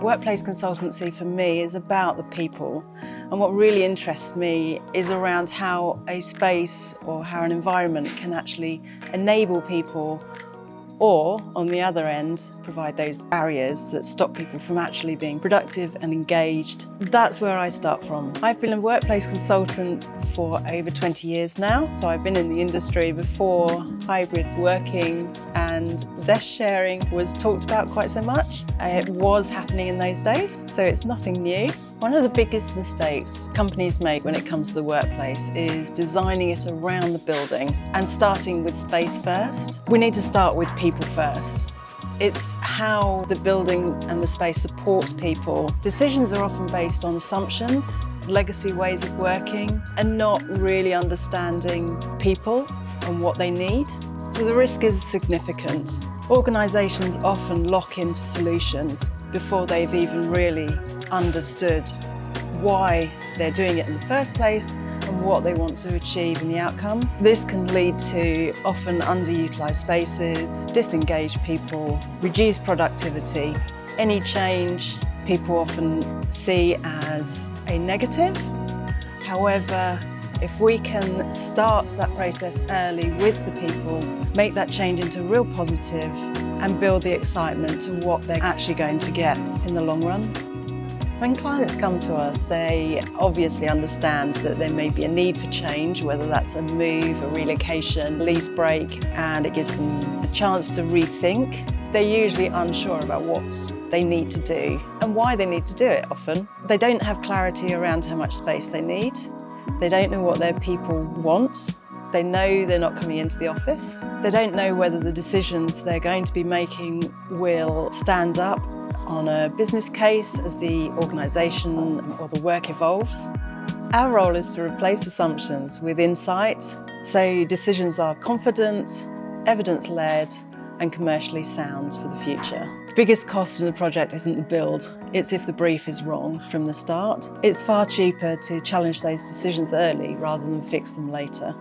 Workplace consultancy for me is about the people, and what really interests me is around how a space or how an environment can actually enable people, or on the other end, provide those barriers that stop people from actually being productive and engaged. That's where I start from. I've been a workplace consultant for over 20 years now, so I've been in the industry before hybrid working and desk sharing was talked about quite so much. It was happening in those days, so it's nothing new. One of the biggest mistakes companies make when it comes to the workplace is designing it around the building and starting with space first. We need to start with people first. It's how the building and the space supports people. Decisions are often based on assumptions, legacy ways of working, and not really understanding people and what they need. So the risk is significant. Organisations often lock into solutions before they've even really understood why they're doing it in the first place and what they want to achieve in the outcome. This can lead to often underutilised spaces, disengaged people, reduced productivity. Any change people often see as a negative. However, if we can start that process early with the people, make that change into real positive and build the excitement to what they're actually going to get in the long run. When clients come to us, they obviously understand that there may be a need for change, whether that's a move, a relocation, lease break, and it gives them the chance to rethink. They're usually unsure about what they need to do and why they need to do it often. They don't have clarity around how much space they need. They don't know what their people want. They know they're not coming into the office. They don't know whether the decisions they're going to be making will stand up on a business case as the organisation or the work evolves. Our role is to replace assumptions with insight, so decisions are confident, evidence-led and commercially sound for the future. The biggest cost in the project isn't the build, it's if the brief is wrong from the start. It's far cheaper to challenge those decisions early rather than fix them later.